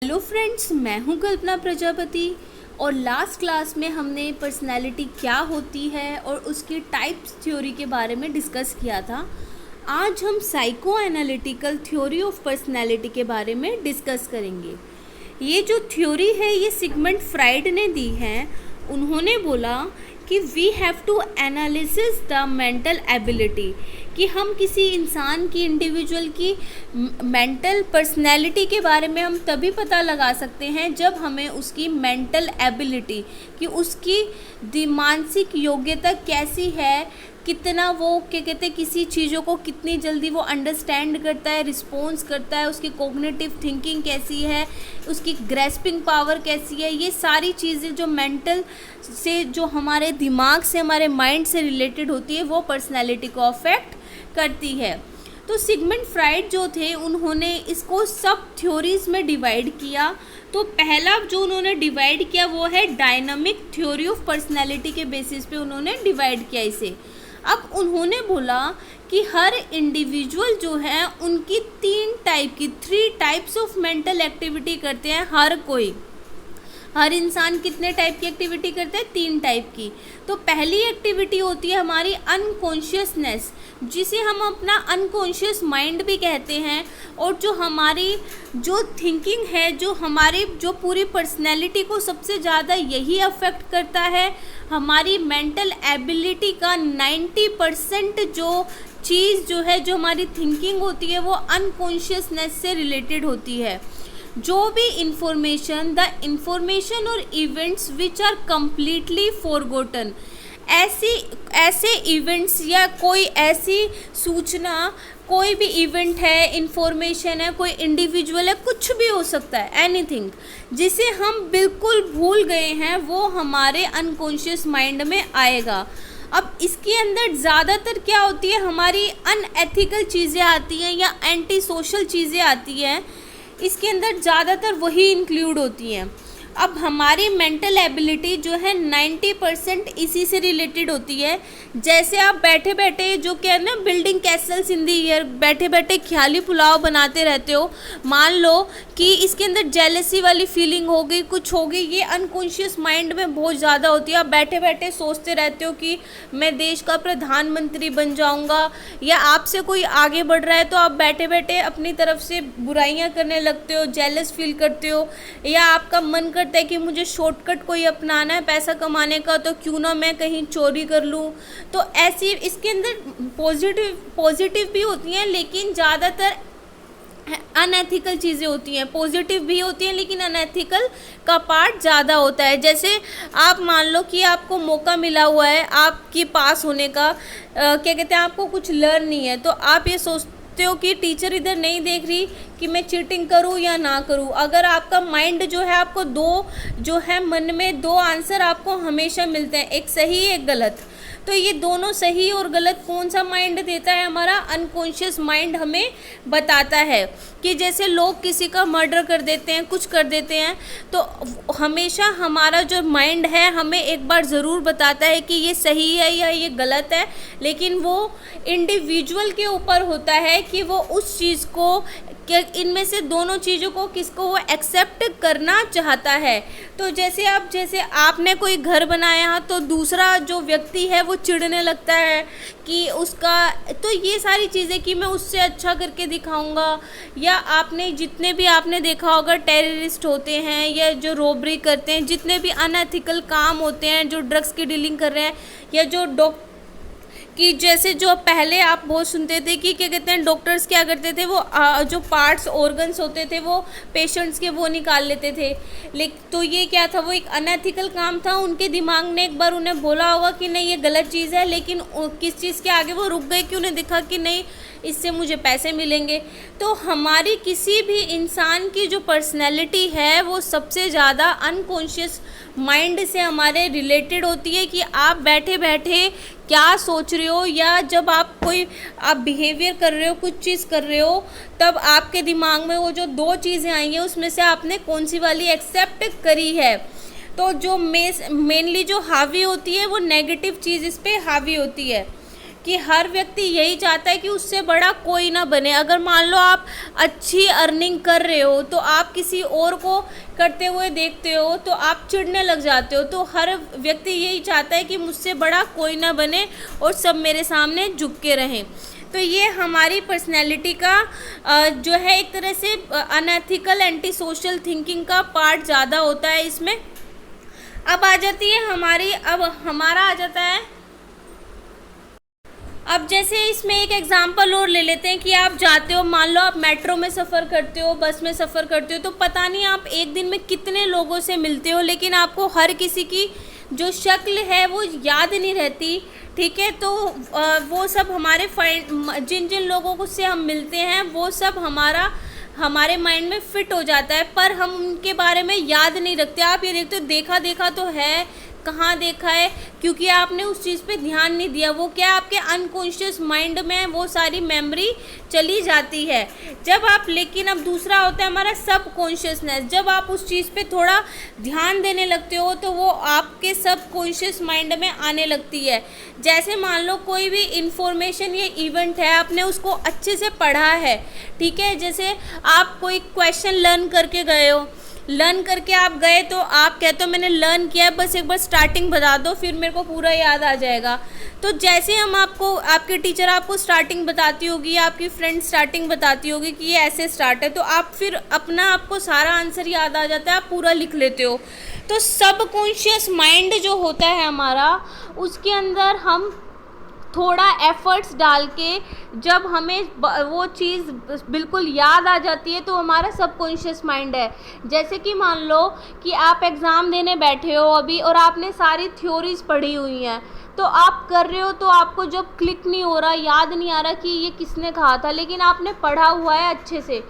Hello friends, मैं हूं कल्पना प्रजापति और लास्ट क्लास में हमने पर्सनैलिटी क्या होती है और उसकी टाइप्स थ्योरी के बारे में डिस्कस किया था। आज हम psycho analytical theory of personality के बारे में डिस्कस करेंगे। ये जो थ्योरी है ये सिगमंड फ्राइड ने दी है। उन्होंने बोला कि we have to analysis the mental ability, कि हम किसी इंसान की इंडिविजुअल की मेंटल पर्सनैलिटी के बारे में हम तभी पता लगा सकते हैं जब हमें उसकी मेंटल एबिलिटी, कि उसकी मानसिक योग्यता कैसी है, कितना वो क्या कहते हैं किसी चीज़ों को कितनी जल्दी वो अंडरस्टैंड करता है, रिस्पॉन्स करता है, उसकी कॉग्निटिव थिंकिंग कैसी है, उसकी ग्रेस्पिंग पावर कैसी है। ये सारी चीज़ें जो मेंटल से, जो हमारे दिमाग से, हमारे माइंड से रिलेटेड होती है, वो पर्सनैलिटी को अफेक्ट करती है। तो सिगमंड फ्राइड जो थे उन्होंने इसको सब थ्योरीज में डिवाइड किया। तो पहला जो उन्होंने डिवाइड किया वो है डायनामिक थ्योरी ऑफ पर्सनैलिटी के बेसिस पे उन्होंने डिवाइड किया इसे। अब उन्होंने बोला कि हर इंडिविजुअल जो है उनकी three types of mental activity करते हैं। हर इंसान कितने टाइप की एक्टिविटी करता है? 3 टाइप की। तो पहली एक्टिविटी होती है हमारी अनकॉन्शियसनेस, जिसे हम अपना अनकॉन्शियस माइंड भी कहते हैं। और जो हमारी जो थिंकिंग है, जो हमारी जो पूरी पर्सनैलिटी को सबसे ज़्यादा यही अफेक्ट करता है। हमारी मेंटल एबिलिटी का 90% जो चीज़ जो है, जो हमारी थिंकिंग होती है, वो अनकॉन्शियसनेस से रिलेटेड होती है। जो भी इंफॉर्मेशन और events which are completely forgotten, ऐसे इवेंट्स या कोई ऐसी सूचना, कोई भी इवेंट है, इंफॉर्मेशन है, कोई इंडिविजुअल है, कुछ भी हो सकता है, एनीथिंग, जिसे हम बिल्कुल भूल गए हैं, वो हमारे अनकॉन्शियस माइंड में आएगा। अब इसके अंदर ज़्यादातर क्या होती है, हमारी अनएथिकल चीज़ें आती हैं या एंटी सोशल चीज़ें आती हैं। इसके अंदर ज़्यादातर वही इंक्लूड होती हैं। अब हमारी मेंटल एबिलिटी जो है 90% इसी से रिलेटेड होती है। जैसे आप बैठे बैठे जो क्या है ना, बिल्डिंग कैसल्स इन दी एयर, बैठे बैठे ख्याली पुलाव बनाते रहते हो। मान लो कि इसके अंदर जेलसी वाली फीलिंग हो गई, कुछ हो गई, ये अनकॉन्शियस माइंड में बहुत ज़्यादा होती है। आप बैठे बैठे सोचते रहते हो कि मैं देश का प्रधानमंत्री बन जाऊँगा, या आपसे कोई आगे बढ़ रहा है तो आप बैठे बैठे अपनी तरफ से बुराइयाँ करने लगते हो, जेलस फील करते हो, या आपका मन करता है कि मुझे शॉर्टकट कोई अपनाना है पैसा कमाने का, तो क्यों ना मैं कहीं चोरी कर लूँ। तो ऐसी इसके अंदर पॉजिटिव भी होती हैं, लेकिन ज़्यादातर अनएथिकल चीज़ें होती हैं। पॉजिटिव भी होती हैं लेकिन अनएथिकल का पार्ट ज़्यादा होता है। जैसे आप मान लो कि आपको मौका मिला हुआ है आपके पास होने का, क्या कहते हैं, आपको कुछ लर्न नहीं है, तो आप ये सोचते हो कि टीचर इधर नहीं देख रही कि मैं चीटिंग करूं या ना करूं। अगर आपका माइंड जो है, आपको जो है मन में 2 आंसर आपको हमेशा मिलते हैं, एक सही एक गलत। तो ये दोनों सही और गलत कौन सा माइंड देता है? हमारा अनकॉन्शियस माइंड हमें बताता है। कि जैसे लोग किसी का मर्डर कर देते हैं, कुछ कर देते हैं, तो हमेशा हमारा जो माइंड है हमें एक बार ज़रूर बताता है कि ये सही है या ये गलत है, लेकिन वो इंडिविजुअल के ऊपर होता है कि वो उस चीज़ को, इनमें से दोनों चीज़ों को किसको वो एक्सेप्ट करना चाहता है। तो जैसे आपने कोई घर बनाया तो दूसरा जो व्यक्ति है वो चिढ़ने लगता है कि उसका, तो ये सारी चीज़ें कि मैं उससे अच्छा करके दिखाऊंगा। या आपने जितने भी आपने देखा होगा टेररिस्ट होते हैं या जो रॉबरी करते हैं, जितने भी अनएथिकल काम होते हैं, जो ड्रग्स की डीलिंग कर रहे हैं, या जो कि जैसे जो पहले आप बहुत सुनते थे कि क्या कहते हैं, डॉक्टर्स क्या करते थे, वो जो पार्ट्स ऑर्गन्स होते थे वो पेशेंट्स के वो निकाल लेते थे। लेकिन तो ये क्या था, वो एक अनएथिकल काम था। उनके दिमाग ने एक बार उन्हें बोला होगा कि नहीं ये गलत चीज़ है, लेकिन किस चीज़ के आगे वो रुक गए कि उन्हें दिखा कि नहीं इससे मुझे पैसे मिलेंगे। तो हमारी किसी भी इंसान की जो पर्सनैलिटी है वो सबसे ज़्यादा अनकॉन्शियस माइंड से हमारे रिलेटेड होती है। कि आप बैठे बैठे क्या सोच रहे हो, या जब आप बिहेवियर कर रहे हो, कुछ चीज़ कर रहे हो, तब आपके दिमाग में वो जो 2 चीज़ें आई हैं उसमें से आपने कौन सी वाली एक्सेप्ट करी है। तो जो मेनली जो हावी होती है वो नेगेटिव चीज़ इस पर हावी होती है। कि हर व्यक्ति यही चाहता है कि उससे बड़ा कोई ना बने। अगर मान लो आप अच्छी अर्निंग कर रहे हो तो आप किसी और को करते हुए देखते हो तो आप चिढ़ने लग जाते हो। तो हर व्यक्ति यही चाहता है कि मुझसे बड़ा कोई ना बने और सब मेरे सामने झुक के रहें। तो ये हमारी पर्सनैलिटी का जो है एक तरह से अनएथिकल एंटी सोशल थिंकिंग का पार्ट ज़्यादा होता है इसमें। अब आ जाती है हमारा आ जाता है। अब जैसे इसमें एक एग्जांपल और ले लेते हैं कि आप जाते हो, मान लो आप मेट्रो में सफ़र करते हो, बस में सफ़र करते हो, तो पता नहीं आप एक दिन में कितने लोगों से मिलते हो, लेकिन आपको हर किसी की जो शक्ल है वो याद नहीं रहती। ठीक है, तो वो सब जिन जिन लोगों को से हम मिलते हैं वो सब हमारे माइंड में फिट हो जाता है, पर हम उनके बारे में याद नहीं रखते। आप ये देखते हो, देखा देखा तो है, कहाँ देखा है, क्योंकि आपने उस चीज़ पे ध्यान नहीं दिया। वो क्या आपके अनकॉन्शियस माइंड में वो सारी मेमोरी चली जाती है। लेकिन अब दूसरा होता है हमारा सब कॉन्शियसनेस। जब आप उस चीज़ पे थोड़ा ध्यान देने लगते हो तो वो आपके सब कॉन्शियस माइंड में आने लगती है। जैसे मान लो कोई भी इंफॉर्मेशन या इवेंट है, आपने उसको अच्छे से पढ़ा है, ठीक है, जैसे आप कोई क्वेश्चन लर्न करके गए हो, लर्न करके आप गए तो आप कहते हो मैंने लर्न किया है, बस एक बार स्टार्टिंग बता दो फिर मेरे को पूरा याद आ जाएगा। तो जैसे हम आपके टीचर आपको स्टार्टिंग बताती होगी, आपकी फ्रेंड स्टार्टिंग बताती होगी कि ये ऐसे स्टार्ट है, तो आप फिर आपको सारा आंसर याद आ जाता है, आप पूरा लिख लेते हो। तो सबकॉन्शियस माइंड जो होता है हमारा, उसके अंदर हम थोड़ा एफर्ट्स डाल के जब हमें वो चीज़ बिल्कुल याद आ जाती है तो हमारा सबकॉन्शियस माइंड है। जैसे कि मान लो कि आप एग्ज़ाम देने बैठे हो अभी और आपने सारी थ्योरीज पढ़ी हुई हैं, तो आप कर रहे हो तो आपको जब क्लिक नहीं हो रहा, याद नहीं आ रहा कि ये किसने कहा था, लेकिन आपने पढ़ा हुआ है अच्छे से,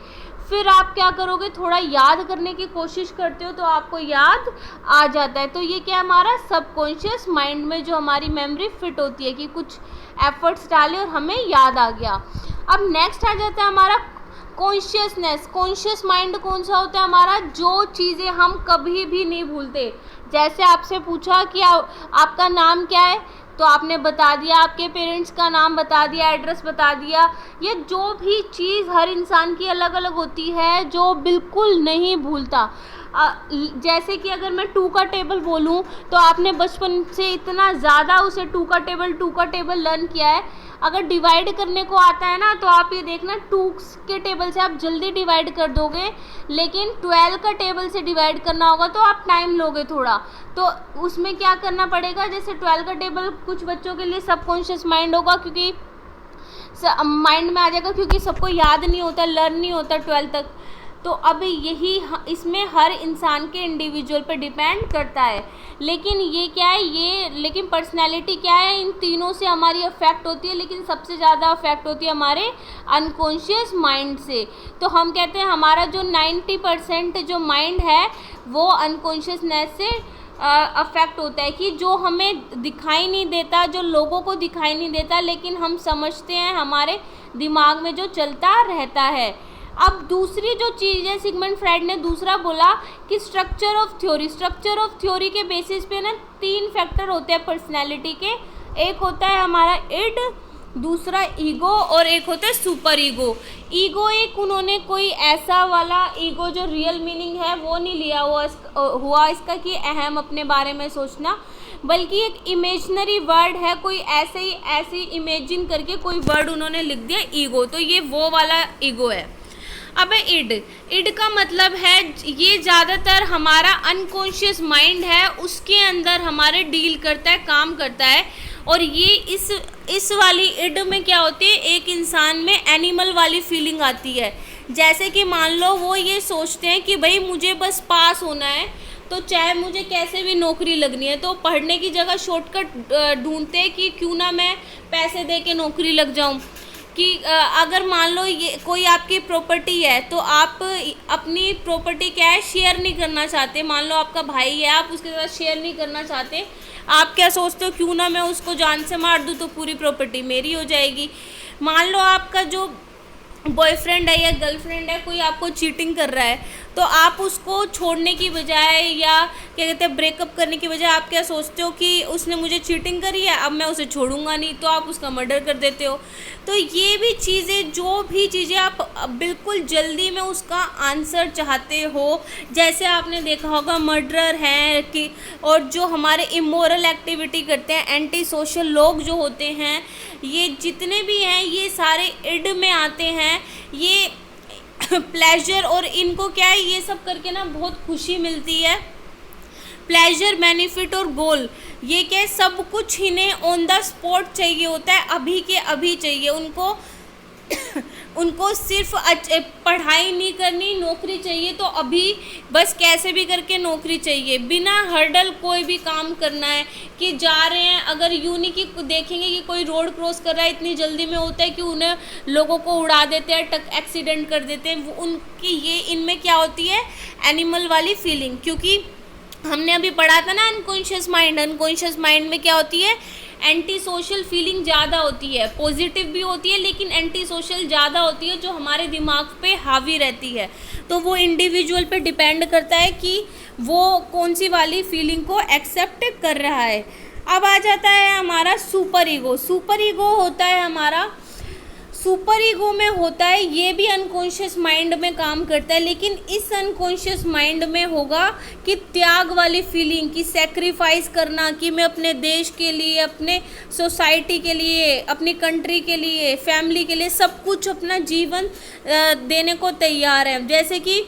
फिर आप क्या करोगे, थोड़ा याद करने की कोशिश करते हो तो आपको याद आ जाता है। तो ये क्या हमारा सबकॉन्शियस माइंड में जो हमारी मेमोरी फिट होती है कि कुछ एफर्ट्स डाले और हमें याद आ गया। अब नेक्स्ट आ जाता है हमारा कॉन्शियसनेस। कॉन्शियस माइंड कौन सा होता है हमारा, जो चीज़ें हम कभी भी नहीं भूलते। जैसे आपसे पूछा कि आपका नाम क्या है, तो आपने बता दिया, आपके पेरेंट्स का नाम बता दिया, एड्रेस बता दिया। ये जो भी चीज़ हर इंसान की अलग अलग होती है जो बिल्कुल नहीं भूलता। जैसे कि अगर मैं 2 का टेबल बोलूँ तो आपने बचपन से इतना ज़्यादा उसे 2 का टेबल लर्न किया है। अगर डिवाइड करने को आता है ना, तो आप ये देखना 2 के टेबल से आप जल्दी डिवाइड कर दोगे, लेकिन 12 का टेबल से डिवाइड करना होगा तो आप टाइम लोगे थोड़ा। तो उसमें क्या करना पड़ेगा, जैसे 12 का टेबल कुछ बच्चों के लिए सबकॉन्शियस माइंड होगा, क्योंकि माइंड में आ जाएगा, क्योंकि सबको याद नहीं होता, लर्न नहीं होता 12 तक। तो अब यही इसमें हर इंसान के इंडिविजुअल पे डिपेंड करता है। लेकिन ये क्या है, लेकिन पर्सनैलिटी क्या है, इन तीनों से हमारी अफेक्ट होती है, लेकिन सबसे ज़्यादा अफेक्ट होती है हमारे अनकॉन्शियस माइंड से। तो हम कहते हैं हमारा जो 90% जो माइंड है वो अनकॉन्शियसनेस से अफेक्ट होता है, कि जो हमें दिखाई नहीं देता, जो लोगों को दिखाई नहीं देता, लेकिन हम समझते हैं, हमारे दिमाग में जो चलता रहता है। अब दूसरी जो चीज़ है, सिगमंड फ्राइड ने दूसरा बोला कि स्ट्रक्चर ऑफ थ्योरी के बेसिस पे ना 3 फैक्टर होते हैं पर्सनैलिटी के। एक होता है हमारा इड, दूसरा ईगो, और एक होता है सुपर ईगो। ईगो एक उन्होंने कोई ऐसा वाला ईगो जो रियल मीनिंग है वो नहीं लिया हुआ इसका कि अहम अपने बारे में सोचना, बल्कि एक इमेजिनरी वर्ड है, कोई ऐसे इमेजिन करके कोई वर्ड उन्होंने लिख दिया ईगो। तो ये वो वाला ईगो है। अब इड का मतलब है ये ज़्यादातर हमारा अनकॉन्शियस माइंड है, उसके अंदर हमारे डील करता है, काम करता है। और ये इस वाली इड में क्या होती है, एक इंसान में एनिमल वाली फीलिंग आती है। जैसे कि मान लो वो ये सोचते हैं कि भाई मुझे बस पास होना है, तो चाहे मुझे कैसे भी नौकरी लगनी है, तो पढ़ने की जगह शॉर्टकट ढूंढते हैं कि क्यों ना मैं पैसे दे के नौकरी लग जाऊं। कि अगर मान लो ये कोई आपकी प्रॉपर्टी है, तो आप अपनी प्रॉपर्टी क्या है, शेयर नहीं करना चाहते। मान लो आपका भाई है, आप उसके साथ शेयर नहीं करना चाहते, आप क्या सोचते हो, क्यों ना मैं उसको जान से मार दूँ तो पूरी प्रॉपर्टी मेरी हो जाएगी। मान लो आपका जो बॉयफ्रेंड है या गर्लफ्रेंड है, कोई आपको चीटिंग कर रहा है, तो आप उसको छोड़ने की बजाय या क्या कहते हैं ब्रेकअप करने की बजाय आप क्या सोचते हो कि उसने मुझे चीटिंग करी है, अब मैं उसे छोड़ूंगा नहीं, तो आप उसका मर्डर कर देते हो। तो ये भी चीज़ें, जो भी चीज़ें आप बिल्कुल जल्दी में उसका आंसर चाहते हो, जैसे आपने देखा होगा मर्डरर हैं कि, और जो हमारे इमोरल एक्टिविटी करते हैं, एंटी सोशल लोग जो होते हैं, ये जितने भी हैं ये सारे इड में आते हैं। ये प्लेजर, और इनको क्या है, ये सब करके ना बहुत खुशी मिलती है। प्लेजर, बेनिफिट और गोल, ये क्या है, सब कुछ इन्हें ऑन द स्पॉट चाहिए होता है, अभी के अभी चाहिए उनको। उनको सिर्फ पढ़ाई नहीं करनी, नौकरी चाहिए तो अभी, बस कैसे भी करके नौकरी चाहिए, बिना हर्डल कोई भी काम करना है। कि जा रहे हैं, अगर यूँ नहीं कि देखेंगे कि कोई रोड क्रॉस कर रहा है, इतनी जल्दी में होता है कि उन्हें लोगों को उड़ा देते हैं, एक्सीडेंट कर देते हैं, वो उनकी ये इनमें क्या होती है, एनिमल वाली फीलिंग। क्योंकि हमने अभी पढ़ा था ना अनकॉन्शियस माइंड, अनकॉन्शियस माइंड में क्या होती है, एंटी सोशल फीलिंग ज़्यादा होती है। पॉजिटिव भी होती है लेकिन एंटी सोशल ज़्यादा होती है, जो हमारे दिमाग पे हावी रहती है। तो वो इंडिविजुअल पे डिपेंड करता है कि वो कौन सी वाली फीलिंग को एक्सेप्ट कर रहा है। अब आ जाता है हमारा सुपर ईगो। सुपर ईगो होता है हमारा, सुपर ईगो में होता है, ये भी अनकॉन्शियस माइंड में काम करता है, लेकिन इस अनकॉन्शियस माइंड में होगा कि त्याग वाली फीलिंग, कि सेक्रीफाइस करना, कि मैं अपने देश के लिए, अपने सोसाइटी के लिए, अपनी कंट्री के लिए, फैमिली के लिए सब कुछ अपना जीवन देने को तैयार है। जैसे कि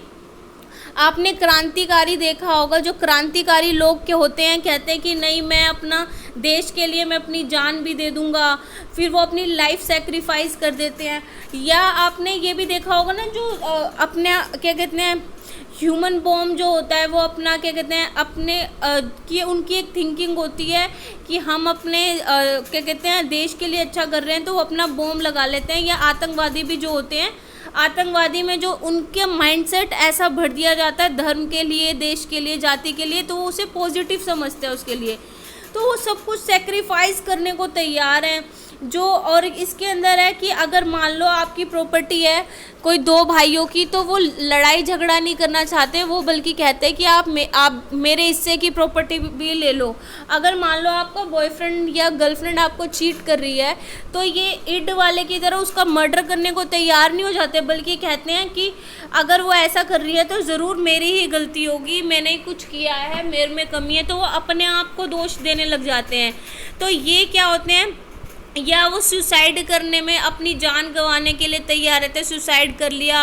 आपने क्रांतिकारी देखा होगा, जो क्रांतिकारी लोग के होते हैं, कहते हैं कि नहीं मैं अपना देश के लिए मैं अपनी जान भी दे दूंगा, फिर वो अपनी लाइफ सेक्रीफाइस कर देते हैं। या आपने ये भी देखा होगा ना, जो अपने क्या कहते हैं ह्यूमन बॉम्ब जो होता है, वो अपना क्या कहते हैं अपने कि उनकी एक थिंकिंग होती है कि हम अपने क्या कहते हैं देश के लिए अच्छा कर रहे हैं, तो वो अपना बॉम्ब लगा लेते हैं। या आतंकवादी भी जो होते हैं, आतंकवादी में जो उनके माइंडसेट ऐसा भर दिया जाता है धर्म के लिए, देश के लिए, जाति के लिए, तो वो उसे पॉजिटिव समझते हैं उसके लिए, तो वो सब कुछ सेक्रीफाइस करने को तैयार हैं। जो और इसके अंदर है कि अगर मान लो आपकी प्रॉपर्टी है कोई दो भाइयों की, तो वो लड़ाई झगड़ा नहीं करना चाहते, वो बल्कि कहते हैं कि आप मेरे हिस्से की प्रॉपर्टी भी ले लो। अगर मान लो आपका बॉयफ्रेंड या गर्लफ्रेंड आपको चीट कर रही है, तो ये इड वाले की तरह उसका मर्डर करने को तैयार नहीं हो जाते, बल्कि कहते हैं कि अगर वो ऐसा कर रही है तो ज़रूर मेरी ही गलती होगी, मैंने ही कुछ किया है, मेरे में कमी है, तो वो अपने आप को दोष देने लग जाते हैं। तो ये क्या होते हैं, या वो सुसाइड करने में अपनी जान गंवाने के लिए तैयार रहते हैं, सुसाइड कर लिया,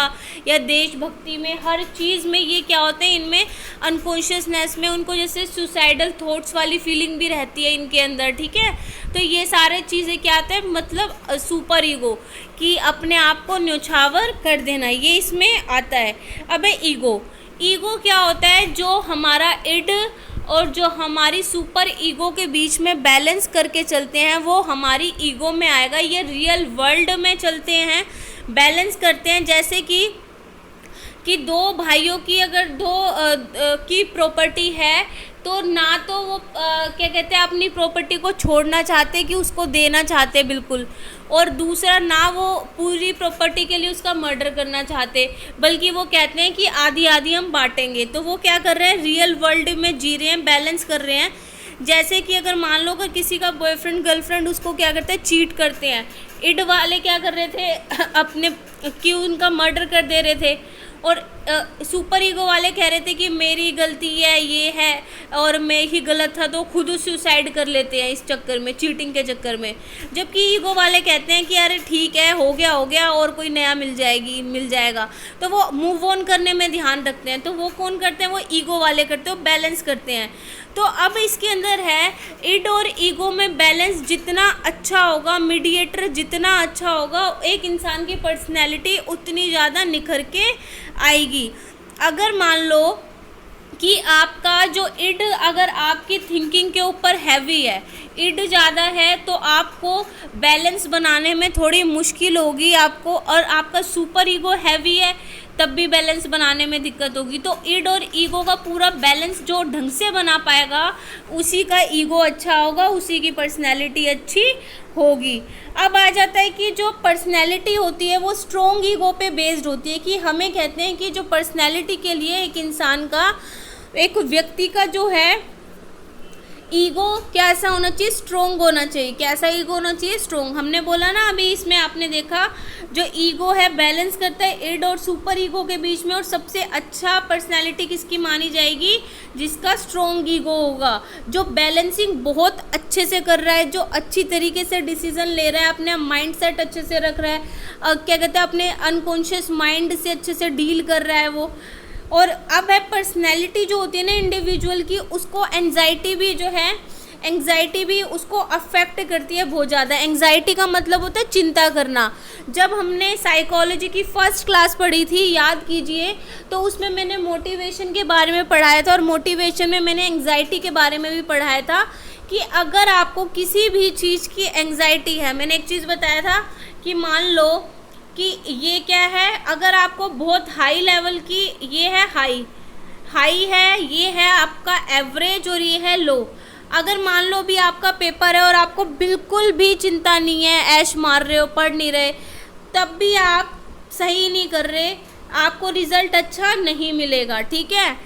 या देशभक्ति में, हर चीज़ में ये क्या होते हैं, इनमें अनकॉन्शियसनेस में उनको जैसे सुसाइडल थॉट्स वाली फीलिंग भी रहती है इनके अंदर, ठीक है। तो ये सारे चीज़ें क्या आते हैं, मतलब सुपर ईगो, कि अपने आप को न्योछावर कर देना, ये इसमें आता है। अब ईगो, ईगो क्या होता है, जो हमारा इड और जो हमारी सुपर ईगो के बीच में बैलेंस करके चलते हैं, वो हमारी ईगो में आएगा। ये रियल वर्ल्ड में चलते हैं, बैलेंस करते हैं। जैसे कि दो भाइयों की अगर की प्रॉपर्टी है, तो ना तो वो क्या कहते हैं अपनी प्रॉपर्टी को छोड़ना चाहते कि उसको देना चाहते बिल्कुल, और दूसरा ना वो पूरी प्रॉपर्टी के लिए उसका मर्डर करना चाहते, बल्कि वो कहते हैं कि आधी आधी हम बांटेंगे। तो वो क्या कर रहे हैं, रियल वर्ल्ड में जी रहे हैं, बैलेंस कर रहे हैं। जैसे कि अगर मान लो अगर किसी का बॉयफ्रेंड गर्लफ्रेंड उसको क्या करते हैं, चीट करते हैं, इड वाले क्या कर रहे थे अपने कि उनका मर्डर कर दे रहे थे, और सुपर ईगो वाले कह रहे थे कि मेरी गलती है, ये है और मैं ही गलत था, तो खुद सुसाइड कर लेते हैं इस चक्कर में, चीटिंग के चक्कर में। जबकि ईगो वाले कहते हैं कि अरे ठीक है, हो गया और कोई नया मिल जाएगा, तो वो मूव ऑन करने में ध्यान रखते हैं। तो वो कौन करते हैं, वो ईगो वाले करते हैं, वो बैलेंस करते हैं। तो अब इसके अंदर है, इड और ईगो में बैलेंस जितना अच्छा होगा, मीडिएटर जितना अच्छा होगा, एक इंसान की पर्सनैलिटी उतनी ज़्यादा निखर के आएगी। अगर मान लो कि आपका जो इड अगर आपकी थिंकिंग के ऊपर हैवी है, इड ज़्यादा है, तो आपको बैलेंस बनाने में थोड़ी मुश्किल होगी आपको, और आपका सुपर ईगो हैवी है, तब भी बैलेंस बनाने में दिक्कत होगी। तो इड और ईगो का पूरा बैलेंस जो ढंग से बना पाएगा उसी का ईगो अच्छा होगा, उसी की पर्सनैलिटी अच्छी होगी। अब आ जाता है कि जो पर्सनैलिटी होती है वो स्ट्रॉन्ग ईगो पे बेस्ड होती है। कि हमें कहते हैं कि जो पर्सनैलिटी के लिए एक इंसान का, एक व्यक्ति का जो है ईगो कैसा होना चाहिए, स्ट्रोंग होना चाहिए। कैसा ईगो होना चाहिए, स्ट्रोंग। हमने बोला ना अभी, इसमें आपने देखा जो ईगो है बैलेंस करता है इड और सुपर ईगो के बीच में। और सबसे अच्छा पर्सनालिटी किसकी मानी जाएगी, जिसका स्ट्रोंग ईगो होगा, जो बैलेंसिंग बहुत अच्छे से कर रहा है, जो अच्छी तरीके से डिसीजन ले रहा है, अपने माइंड सेट अच्छे से रख रहा है, क्या कहते हैं अपने अनकॉन्शियस माइंड से अच्छे से डील कर रहा है वो। और अब है पर्सनैलिटी जो होती है ना इंडिविजुअल की, उसको एंजाइटी भी जो है, एंजाइटी भी उसको अफेक्ट करती है बहुत ज़्यादा। एंजाइटी का मतलब होता है चिंता करना। जब हमने साइकोलॉजी की फर्स्ट क्लास पढ़ी थी, याद कीजिए, तो उसमें मैंने मोटिवेशन के बारे में पढ़ाया था। और मोटिवेशन में मैंने एंजाइटी के बारे में भी पढ़ाया था कि अगर आपको किसी भी चीज़ की एंजाइटी है, मैंने एक चीज़ बताया था कि मान लो कि ये क्या है, अगर आपको बहुत हाई लेवल की, ये है हाई है, ये है आपका एवरेज और ये है लो। अगर मान लो भी आपका पेपर है और आपको बिल्कुल भी चिंता नहीं है, ऐश मार रहे हो, पढ़ नहीं रहे, तब भी आप सही नहीं कर रहे, आपको रिज़ल्ट अच्छा नहीं मिलेगा। ठीक है,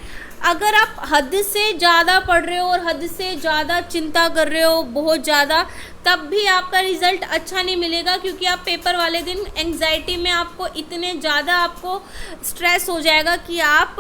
अगर आप हद से ज़्यादा पढ़ रहे हो और हद से ज़्यादा चिंता कर रहे हो बहुत ज़्यादा, तब भी आपका रिज़ल्ट अच्छा नहीं मिलेगा। क्योंकि आप पेपर वाले दिन एंग्जाइटी में आपको इतने ज़्यादा आपको स्ट्रेस हो जाएगा कि आप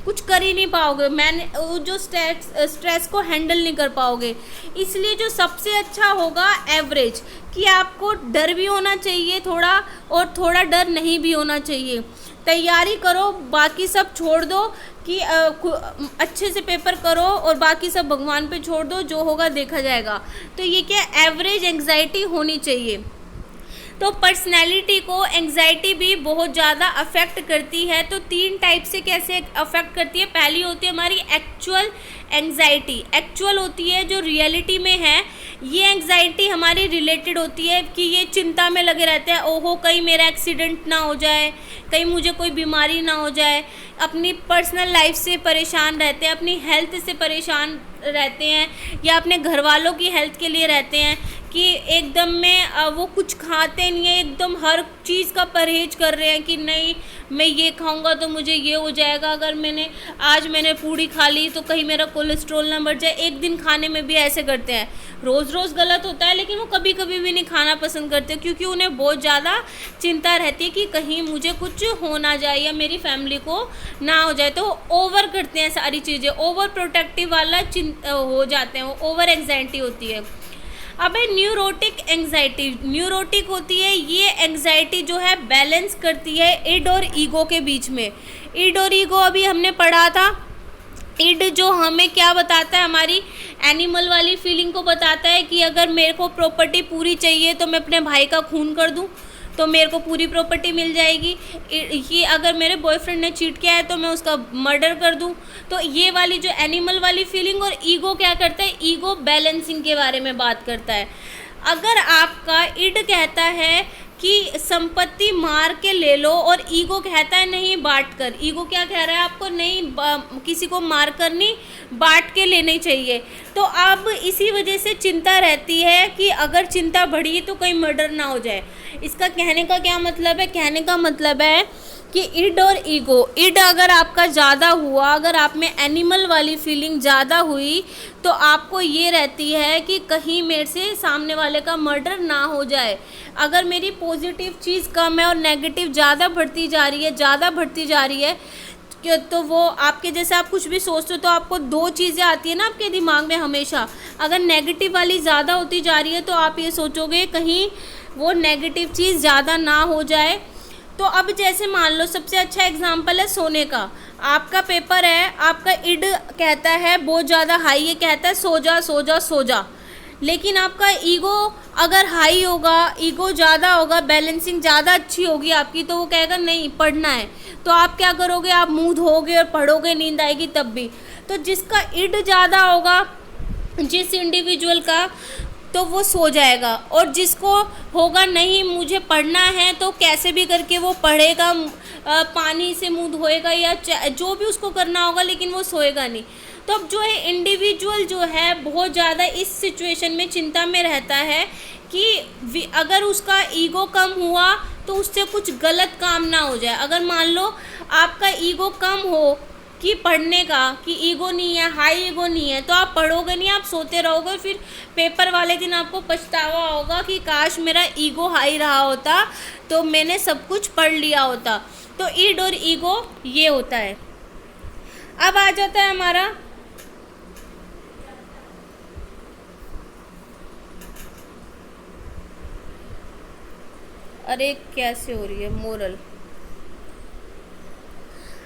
कुछ कर ही नहीं पाओगे, वो जो स्ट्रेस को हैंडल नहीं कर पाओगे। इसलिए जो सबसे अच्छा होगा एवरेज, कि आपको डर भी होना चाहिए थोड़ा और थोड़ा डर नहीं भी होना चाहिए। तैयारी करो, बाकी सब छोड़ दो कि अच्छे से पेपर करो और बाकी सब भगवान पे छोड़ दो, जो होगा देखा जाएगा। तो ये क्या, एवरेज एंग्जाइटी होनी चाहिए। तो पर्सनैलिटी को एंग्जाइटी भी बहुत ज़्यादा अफेक्ट करती है। तो 3 टाइप से कैसे अफेक्ट करती है। पहली होती है हमारी एक्चुअल एंग्जाइटी। एक्चुअल होती है जो रियलिटी में है, ये एंग्जाइटी हमारी रिलेटेड होती है कि ये चिंता में लगे रहते हैं, ओहो कहीं मेरा एक्सीडेंट ना हो जाए, कहीं मुझे कोई बीमारी ना हो जाए। अपनी पर्सनल लाइफ से परेशान रहते हैं, अपनी हेल्थ से परेशान रहते हैं, या अपने घर वालों की हेल्थ के लिए रहते हैं कि एकदम में वो कुछ खाते नहीं है, एकदम हर चीज़ का परहेज कर रहे हैं कि नहीं मैं ये खाऊंगा तो मुझे ये हो जाएगा, अगर आज मैंने पूड़ी खा ली तो कहीं मेरा कोलेस्ट्रॉल ना बढ़ जाए। एक दिन खाने में भी ऐसे करते हैं। रोज़ रोज़ गलत होता है, लेकिन वो कभी कभी भी नहीं खाना पसंद करते क्योंकि उन्हें बहुत ज़्यादा चिंता रहती है कि कहीं मुझे कुछ हो ना जाए या मेरी फैमिली को ना हो जाए। तो ओवर करते हैं सारी चीज़ें, ओवर प्रोटेक्टिव वाला हो जाते हैं, वो ओवर एंग्जाइटी होती है। अब है न्यूरोटिक एंग्जाइटी। न्यूरोटिक होती है ये एंग्जाइटी जो है बैलेंस करती है इड और ईगो के बीच में। इड और ईगो अभी हमने पढ़ा था। इड जो हमें क्या बताता है, हमारी एनिमल वाली फीलिंग को बताता है कि अगर मेरे को प्रॉपर्टी पूरी चाहिए तो मैं अपने भाई का खून कर दूं तो मेरे को पूरी प्रॉपर्टी मिल जाएगी। ये अगर मेरे बॉयफ्रेंड ने चीट किया है तो मैं उसका मर्डर कर दूं। तो ये वाली जो एनिमल वाली फीलिंग। और ईगो क्या करता है, ईगो बैलेंसिंग के बारे में बात करता है। अगर आपका इड कहता है कि संपत्ति मार के ले लो और ईगो कहता है नहीं बांट कर, ईगो क्या कह रहा है आपको, नहीं किसी को मार कर नहीं, बांट के लेनी चाहिए। तो अब इसी वजह से चिंता रहती है कि अगर चिंता बढ़ी तो कहीं मर्डर ना हो जाए। इसका कहने का क्या मतलब है, कहने का मतलब है कि इड और ईगो, इड अगर आपका ज़्यादा हुआ, अगर आप में एनिमल वाली फीलिंग ज़्यादा हुई तो आपको ये रहती है कि कहीं मेरे से सामने वाले का मर्डर ना हो जाए। अगर मेरी पॉजिटिव चीज़ कम है और नेगेटिव ज़्यादा बढ़ती जा रही है तो वो आपके जैसे आप कुछ भी सोचते हो तो आपको 2 चीज़ें आती है ना आपके दिमाग में हमेशा। अगर नेगेटिव वाली ज़्यादा होती जा रही है तो आप ये सोचोगे कहीं वो नेगेटिव चीज़ ज़्यादा ना हो जाए। तो अब जैसे मान लो सबसे अच्छा एग्जांपल है सोने का। आपका पेपर है, आपका इड कहता है बहुत ज़्यादा हाई, ये कहता है सो जा सो जा सो जा। लेकिन आपका ईगो अगर हाई होगा, ईगो ज़्यादा होगा, बैलेंसिंग ज़्यादा अच्छी होगी आपकी, तो वो कहेगा नहीं पढ़ना है। तो आप क्या करोगे, आप मुँह धोगे और पढ़ोगे, नींद आएगी तब भी। तो जिसका इड ज़्यादा होगा, जिस इंडिविजुअल का, तो वो सो जाएगा। और जिसको होगा नहीं मुझे पढ़ना है तो कैसे भी करके वो पढ़ेगा, पानी से मुंह धोएगा या जो भी उसको करना होगा, लेकिन वो सोएगा नहीं। तो अब जो है इंडिविजुअल जो है बहुत ज़्यादा इस सिचुएशन में चिंता में रहता है कि अगर उसका ईगो कम हुआ तो उससे कुछ गलत काम ना हो जाए। अगर मान लो आपका ईगो कम हो कि पढ़ने का, कि ईगो नहीं है, हाई ईगो नहीं है, तो आप पढ़ोगे नहीं, आप सोते रहोगे, फिर पेपर वाले दिन आपको पछतावा होगा कि काश मेरा ईगो हाई रहा होता तो मैंने सब कुछ पढ़ लिया होता। तो ईड और ईगो ये होता है। अब आ जाता है हमारा अरे कैसे हो रही है मोरल।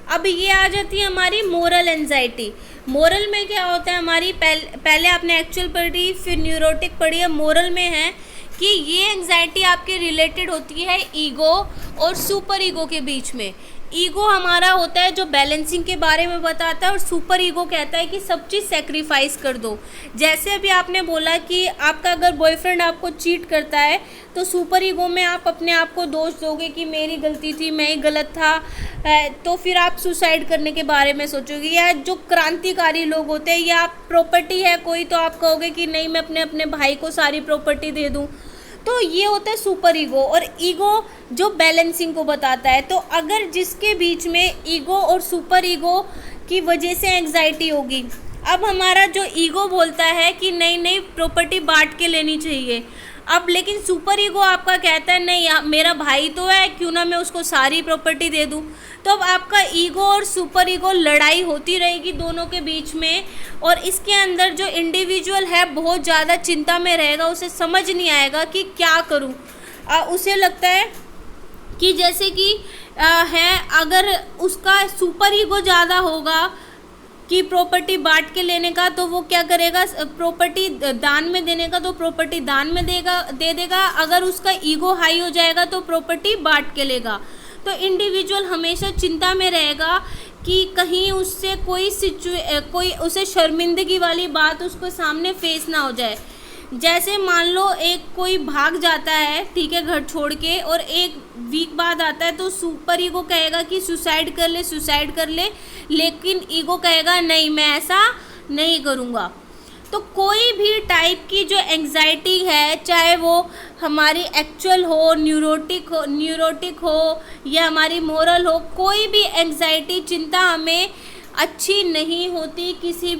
अब ये आ जाती है हमारी मोरल एंजाइटी। मोरल में क्या होता है हमारी, पहले आपने एक्चुअल पढ़ी, फिर न्यूरोटिक पढ़ी है। मोरल में है कि ये एंजाइटी आपके रिलेटेड होती है ईगो और सुपर ईगो के बीच में। ईगो हमारा होता है जो बैलेंसिंग के बारे में बताता है, और सुपर ईगो कहता है कि सब चीज़ सेक्रीफाइस कर दो। जैसे अभी आपने बोला कि आपका अगर बॉयफ्रेंड आपको चीट करता है तो सुपर ईगो में आप अपने आप को दोष दोगे कि मेरी गलती थी, मैं ही गलत था, तो फिर आप सुसाइड करने के बारे में सोचोगे। या जो क्रांतिकारी लोग होते हैं, या प्रॉपर्टी है कोई तो आप कहोगे कि नहीं मैं अपने भाई को सारी प्रॉपर्टी दे दूँ। तो ये होता है सुपर ईगो। और ईगो जो बैलेंसिंग को बताता है। तो अगर जिसके बीच में ईगो और सुपर ईगो की वजह से एंग्जाइटी होगी, अब हमारा जो ईगो बोलता है कि नहीं नहीं प्रॉपर्टी बांट के लेनी चाहिए, अब लेकिन सुपर ईगो आपका कहता है नहीं मेरा भाई तो है, क्यों ना मैं उसको सारी प्रॉपर्टी दे दूं। तो अब आपका ईगो और सुपर ईगो लड़ाई होती रहेगी दोनों के बीच में। और इसके अंदर जो इंडिविजुअल है बहुत ज़्यादा चिंता में रहेगा, उसे समझ नहीं आएगा कि क्या करूं। उसे लगता है कि जैसे कि है, अगर उसका सुपर ईगो ज़्यादा होगा कि प्रॉपर्टी बांट के लेने का, तो वो क्या करेगा, प्रॉपर्टी दान में देने का तो प्रॉपर्टी दान में दे देगा। अगर उसका ईगो हाई हो जाएगा तो प्रॉपर्टी बांट के लेगा। तो इंडिविजुअल हमेशा चिंता में रहेगा कि कहीं उससे कोई उसे शर्मिंदगी वाली बात उसको सामने फेस ना हो जाए। जैसे मान लो एक कोई भाग जाता है, ठीक है, घर छोड़ के, और एक वीक बाद आता है, तो सुपर ईगो कहेगा कि सुसाइड कर ले, लेकिन ईगो कहेगा नहीं मैं ऐसा नहीं करूँगा। तो कोई भी टाइप की जो एंग्जाइटी है, चाहे वो हमारी एक्चुअल हो, न्यूरोटिक हो या हमारी मोरल हो, कोई भी एंग्जाइटी चिंता हमें अच्छी नहीं होती। किसी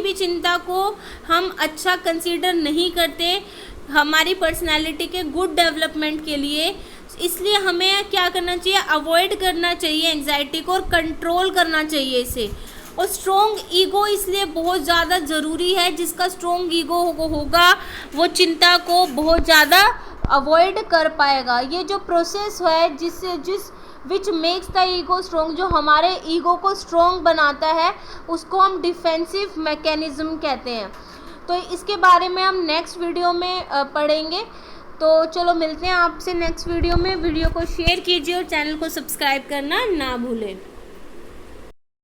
भी चिंता को हम अच्छा कंसीडर नहीं करते हमारी पर्सनैलिटी के गुड डेवलपमेंट के लिए। इसलिए हमें क्या करना चाहिए, अवॉइड करना चाहिए एंग्जाइटी को और कंट्रोल करना चाहिए इसे। और स्ट्रॉन्ग ईगो इसलिए बहुत ज़्यादा ज़रूरी है। जिसका स्ट्रॉन्ग ईगो होगा वो चिंता को बहुत ज़्यादा अवॉइड कर पाएगा। ये जो प्रोसेस है जिस which makes the ego strong, जो हमारे ईगो को स्ट्रॉन्ग बनाता है, उसको हम डिफेंसिव मैकेनिज्म कहते हैं। तो इसके बारे में हम नेक्स्ट वीडियो में पढ़ेंगे। तो चलो मिलते हैं आपसे नेक्स्ट वीडियो में। वीडियो को शेयर कीजिए और चैनल को सब्सक्राइब करना ना भूलें।